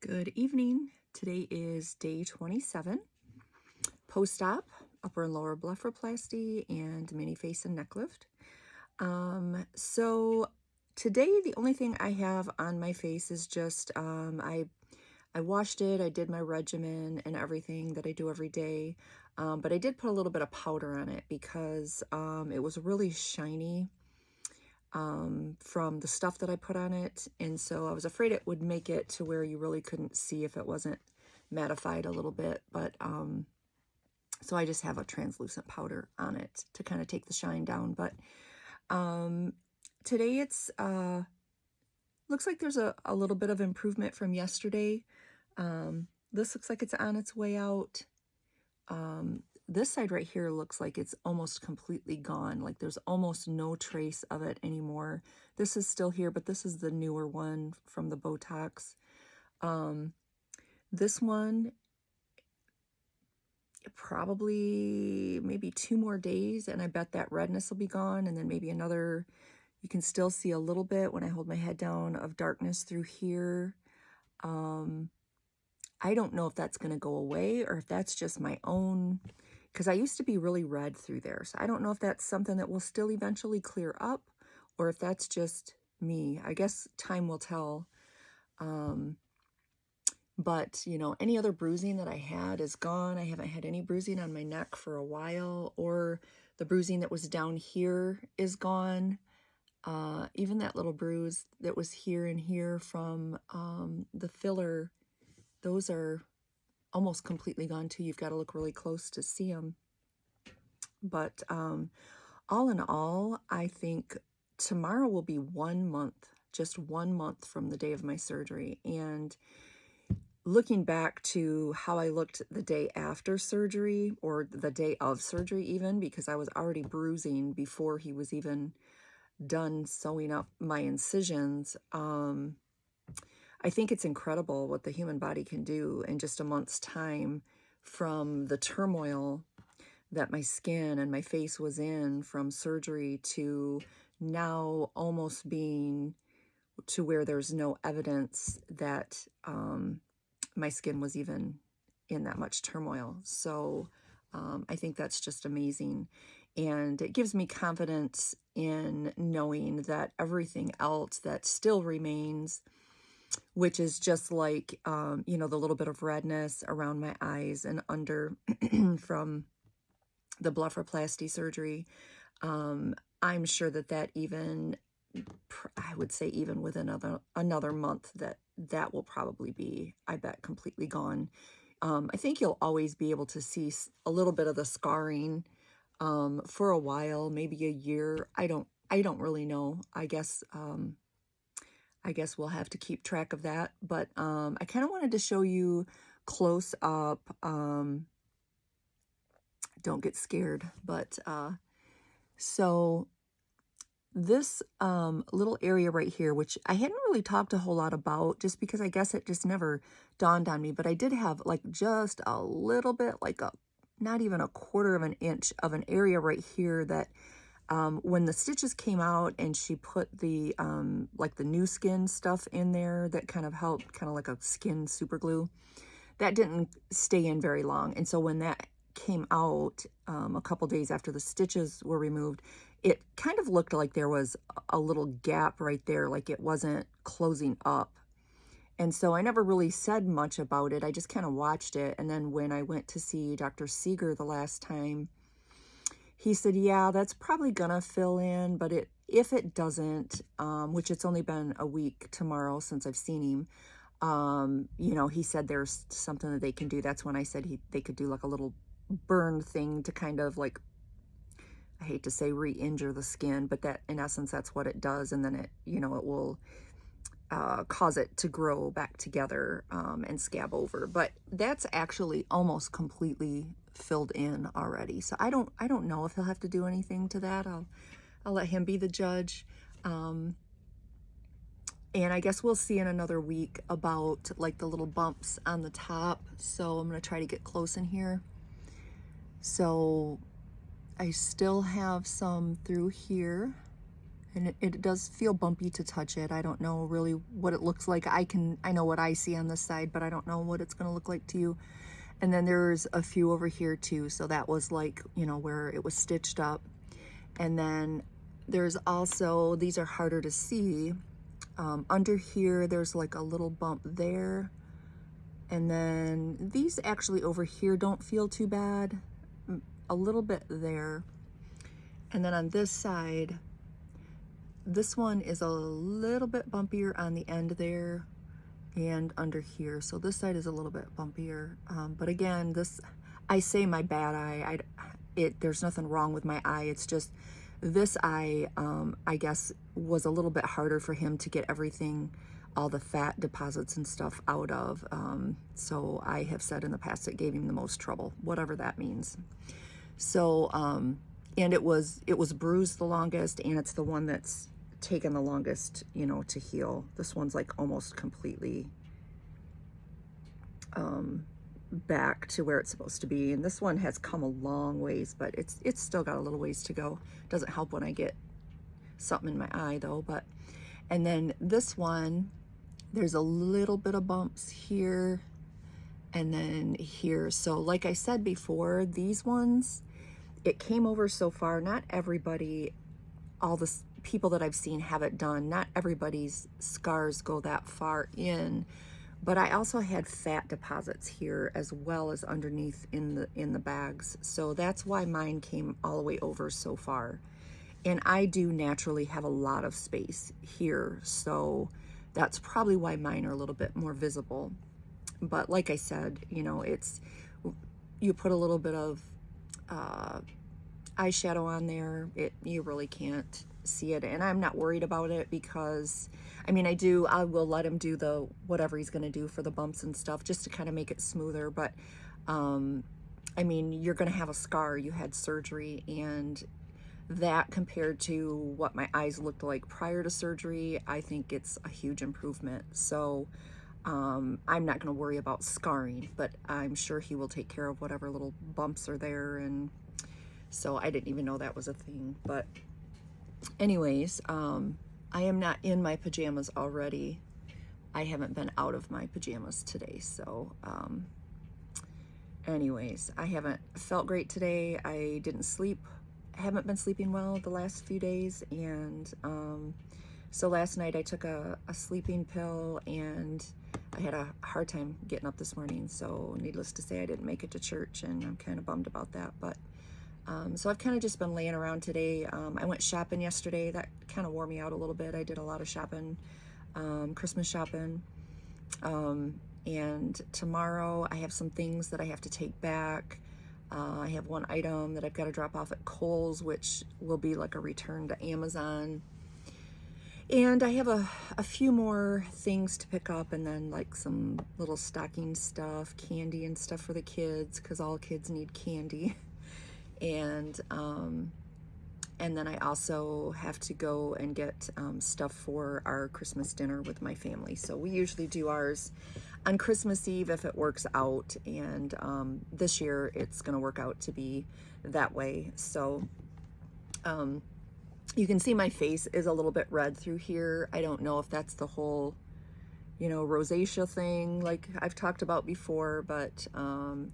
Good evening. Today is day 27, post-op, upper and lower blepharoplasty, and mini face and neck lift. So today the only thing I have on my face is just I washed it, I did my regimen and everything that I do every day, but I did put a little bit of powder on it because it was really shiny from the stuff that I put on it. And so I was afraid it would make it to where you really couldn't see if it wasn't mattified a little bit. But so I just have a translucent powder on it to kind of take the shine down. But today it's looks like there's a little bit of improvement from yesterday. This looks like it's on its way out. This side right here looks like it's almost completely gone. Like there's almost no trace of it anymore. This is still here, but this is the newer one from the Botox. This one, probably maybe 2 more days, and I bet that redness will be gone. And then maybe another, you can still see a little bit when I hold my head down of darkness through here. I don't know if that's going to go away or if that's just my own, because I used to be really red through there. So I don't know if that's something that will still eventually clear up or if that's just me. I guess time will tell. But, you know, any other bruising that I had is gone. I haven't had any bruising on my neck for a while, or the bruising that was down here is gone. Even that little bruise that was here and here from the filler, those are almost completely gone too. You've got to look really close to see them. But all in all, I think tomorrow will be 1 month, just 1 month from the day of my surgery. And looking back to how I looked the day after surgery, or the day of surgery even, because I was already bruising before he was even done sewing up my incisions, I think it's incredible what the human body can do in just a month's time, from the turmoil that my skin and my face was in from surgery to now almost being to where there's no evidence that my skin was even in that much turmoil. So I think that's just amazing. And it gives me confidence in knowing that everything else that still remains, which is just like, you know, the little bit of redness around my eyes and under from the blepharoplasty surgery. I'm sure that even, I would say even within another month, that will probably be, I bet, completely gone. I think you'll always be able to see a little bit of the scarring for a while, maybe a year. I don't really know. I guess we'll have to keep track of that. But I kind of wanted to show you close up. Don't get scared. But so this little area right here, which I hadn't really talked a whole lot about just because I guess it just never dawned on me, but I did have like just a little bit, like not even a quarter of an inch of an area right here that when the stitches came out and she put the like the new skin stuff in there that kind of helped, kind of like a skin super glue, that didn't stay in very long. And so when that came out a couple days after the stitches were removed, it kind of looked like there was a little gap right there, like it wasn't closing up. And so I never really said much about it. I just kind of watched it. And then when I went to see Dr. Seeger the last time, he said, yeah, that's probably gonna fill in, but if it doesn't, which it's only been a week tomorrow since I've seen him, you know, he said there's something that they can do. That's when I said they could do like a little burn thing to kind of like, I hate to say re-injure the skin, but that in essence, that's what it does. And then it, you know, it will cause it to grow back together and scab over. But that's actually almost completely filled in already. So I don't know if he'll have to do anything to that. I'll let him be the judge. And I guess we'll see in another week about like the little bumps on the top. So I'm going to try to get close in here. So I still have some through here And it does feel bumpy to touch it. I don't know really what it looks like. I know what I see on this side, but I don't know what it's gonna look like to you. And then there's a few over here too. So that was like, you know, where it was stitched up. And then there's also, these are harder to see. Under here, there's like a little bump there. And then these actually over here don't feel too bad. A little bit there. And then on this side, this one is a little bit bumpier on the end there and under here. So this side is a little bit bumpier. But again, this, I say my bad eye. There's nothing wrong with my eye. It's just this eye, I guess, was a little bit harder for him to get everything, all the fat deposits and stuff out of. So I have said in the past it gave him the most trouble, whatever that means. So, and it was bruised the longest, and it's the one that's taken the longest, you know, to heal. This one's like almost completely back to where it's supposed to be, and this one has come a long ways, but it's still got a little ways to go. Doesn't help when I get something in my eye though. But and then this one, there's a little bit of bumps here and then here. So like I said before, these ones, it came over so far. Not everybody, all the people that I've seen have it done, not everybody's scars go that far in. But I also had fat deposits here as well as underneath in the bags. So that's why mine came all the way over so far. And I do naturally have a lot of space here. So that's probably why mine are a little bit more visible. But like I said, you know, you put a little bit of eyeshadow on there, you really can't see it. And I'm not worried about it because, I mean, I will let him do the whatever he's going to do for the bumps and stuff just to kind of make it smoother. But I mean, you're going to have a scar. You had surgery, and that compared to what my eyes looked like prior to surgery, I think it's a huge improvement. So I'm not going to worry about scarring, but I'm sure he will take care of whatever little bumps are there. And so I didn't even know that was a thing. But anyways, I am not in my pajamas already. I haven't been out of my pajamas today. So anyways, I haven't felt great today. I didn't sleep. I haven't been sleeping well the last few days. And so last night I took a sleeping pill, and I had a hard time getting up this morning. So needless to say, I didn't make it to church, and I'm kind of bummed about that. But so I've kind of just been laying around today. I went shopping yesterday. That kind of wore me out a little bit. I did a lot of shopping, Christmas shopping. And tomorrow I have some things that I have to take back. I have one item that I've got to drop off at Kohl's, which will be like a return to Amazon. And I have a few more things to pick up, and then like some little stocking stuff, candy and stuff for the kids, because all kids need candy. And then I also have to go and get stuff for our Christmas dinner with my family. So we usually do ours on Christmas Eve if it works out, and this year it's going to work out to be that way. So you can see my face is a little bit red through here. I don't know if that's the whole, you know, rosacea thing like I've talked about before, but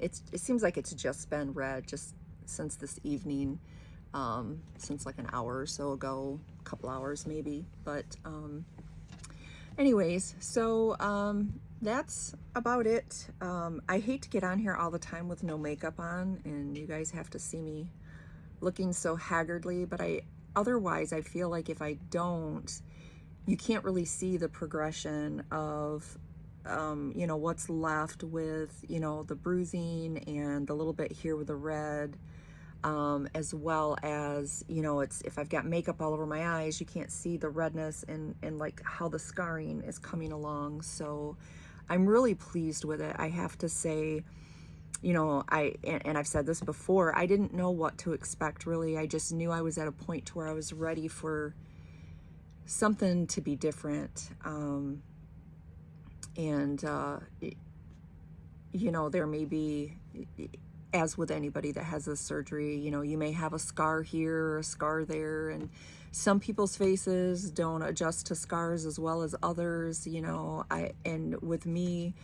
it seems like it's just been red just since this evening, since like an hour or so ago, a couple hours maybe. But anyways, so that's about it. I hate to get on here all the time with no makeup on, and you guys have to see me looking so haggardly, but otherwise I feel like if I don't, you can't really see the progression of you know, what's left with, you know, the bruising and the little bit here with the red, as well as, you know, if I've got makeup all over my eyes, you can't see the redness and like how the scarring is coming along. So I'm really pleased with it. I have to say, you know, and I've said this before, I didn't know what to expect really. I just knew I was at a point to where I was ready for something to be different. You know, there may be, as with anybody that has this surgery, you know, you may have a scar here or a scar there, and some people's faces don't adjust to scars as well as others, you know. And with me,